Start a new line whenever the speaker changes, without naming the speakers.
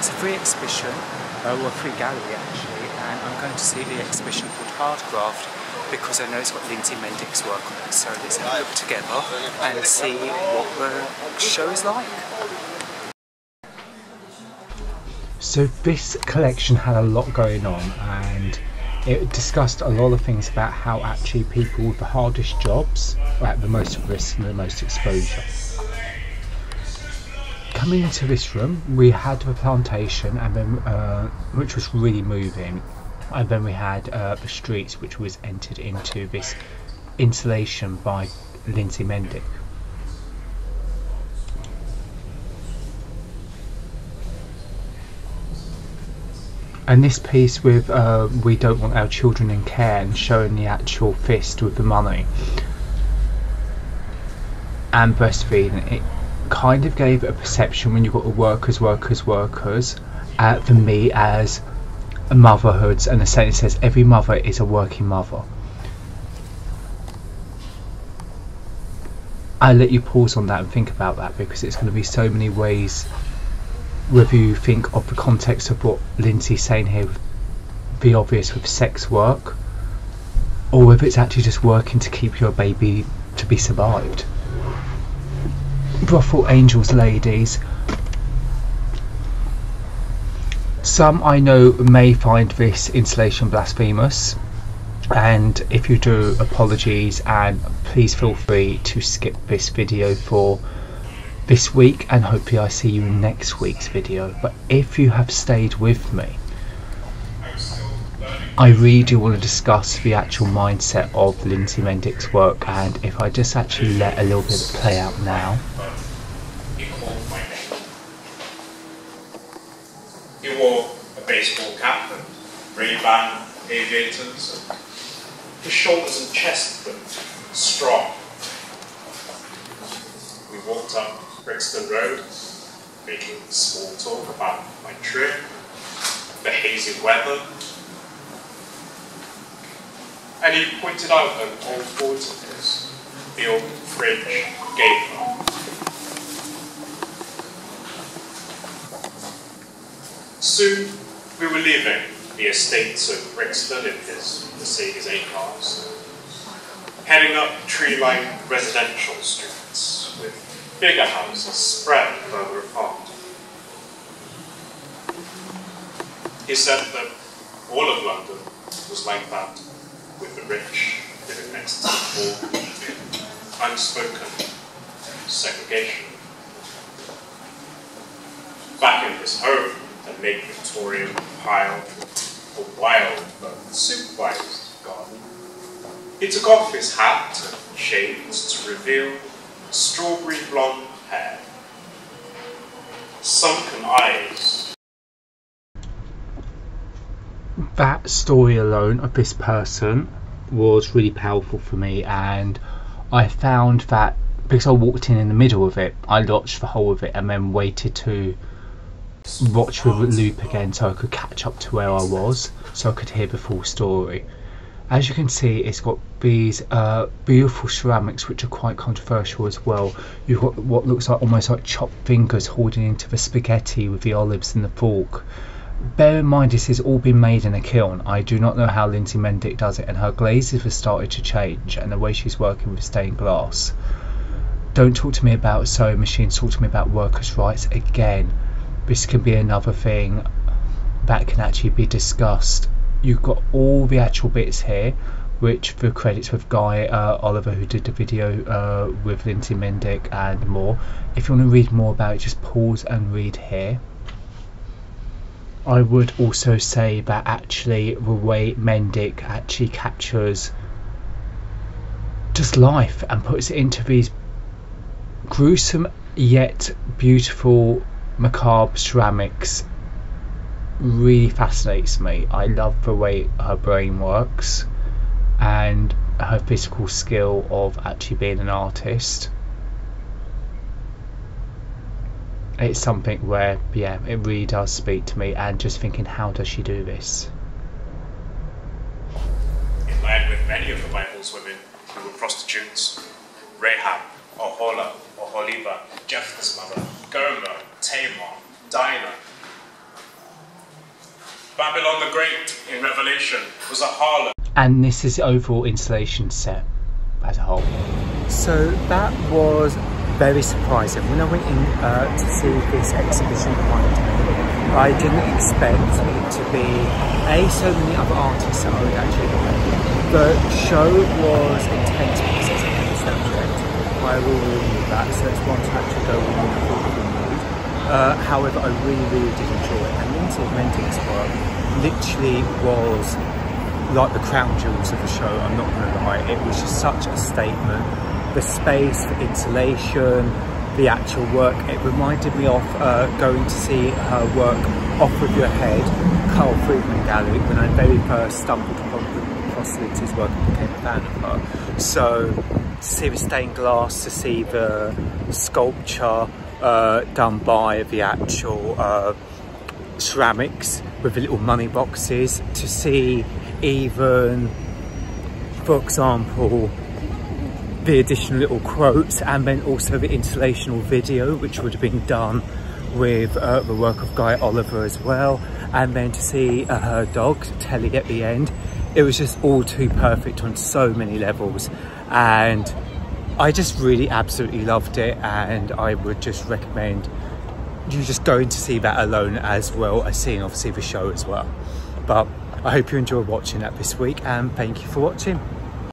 It's a free exhibition, or a free gallery actually, and I'm going to see the exhibition called Hardgraft because I know it's got Lindsey Mendick's work on it. So let's have a look together and see what the show is like. So this collection had a lot going on, and it discussed a lot of things about how actually people with the hardest jobs are at the most risk and the most exposure. Coming into this room, we had the plantation, and then which was really moving, and then we had the streets, which was entered into this installation by Lindsey Mendick. And this piece with we don't want our children in care, and showing the actual fist with the money and breastfeeding, it kind of gave a perception when you've got the workers for me as motherhoods, and the sentence says every mother is a working mother. I'll let you pause on that and think about that, because it's going to be so many ways, whether you think of the context of what Lindsey's saying here, be obvious with sex work, or whether it's actually just working to keep your baby to be survived. Brothel angels, ladies. Some I know may find this installation blasphemous, and if you do, apologies, and please feel free to skip this video for this week, and hopefully I see you in next week's video. But if you have stayed with me, I really do want to discuss the actual mindset of Lindsey Mendick's work, and if I just actually let a little bit of it play out now.
He called my name. He wore a baseball cap and Ray-Ban aviators. His shoulders and chest were strong. We walked up Brixton Road, making small talk about my trip, the hazy weather, and he pointed out an old board of his, the old fridge gatefold. Soon we were leaving the estates of Brixton in his Mercedes A-Class, heading up tree-lined residential streets with bigger houses spread further apart. He said that all of London was like that, with the rich living next to the poor, unspoken segregation. Back in his home, a late Victorian pile, a wild but supervised garden, he took off his hat and shades to reveal strawberry blonde hair, sunken eyes.
That story alone of this person was really powerful for me, and I found that because I walked in the middle of it, I watched the whole of it and then waited to watch the loop again so I could catch up to where I was, so I could hear the full story. As you can see, it's got these beautiful ceramics which are quite controversial as well. You've got what looks like almost like chopped fingers holding into the spaghetti with the olives and the fork. Bear in mind, this has all been made in a kiln. I do not know how Lindsey Mendick does it, and her glazes have started to change, and the way she's working with stained glass. Don't talk to me about sewing machines, talk to me about workers' rights. Again, this can be another thing that can actually be discussed. You've got all the actual bits here, which the credits with Guy Oliver, who did the video with Lindsey Mendick and more. If you want to read more about it, just pause and read here. I would also say that actually the way Mendick actually captures just life and puts it into these gruesome yet beautiful macabre ceramics really fascinates me. I love the way her brain works and her physical skill of actually being an artist. It's something where, yeah, it really does speak to me, and just thinking, how does she do this?
In line with many of the Bible's women who were prostitutes, Rahab, Ohola, Oholiba, Jephthah's mother, Gomer, Tamar, Dinah, Babylon the Great in Revelation was a harlot.
And this is the overall installation set as a whole. So that was very surprising. When I went in to see this exhibition one day, I didn't expect it to be so many other artists that I would actually like. The show was intense because it's a heavy subject. I will review that, so it's one to actually go in with a thoughtful mood. However, I really did enjoy it, and Lindsey Mendick's work literally was like the crown jewels of the show. I'm not going to lie, it was just such a statement. The space, the insulation, the actual work, it reminded me of going to see her work Off With Your Head, Carl Friedman Gallery, when I very first stumbled upon Lindsey's work and became a fan of her. So to see the stained glass, to see the sculpture done by the actual ceramics with the little money boxes, to see even, for example, the additional little quotes, and then also the installational video which would have been done with the work of Guy Oliver as well, and then to see her dog Telly at the end. It was just all too perfect on so many levels, and I just really absolutely loved it, and I would just recommend you just going to see that alone, as well as seeing obviously the show as well. But I hope you enjoyed watching that this week, and thank you for watching.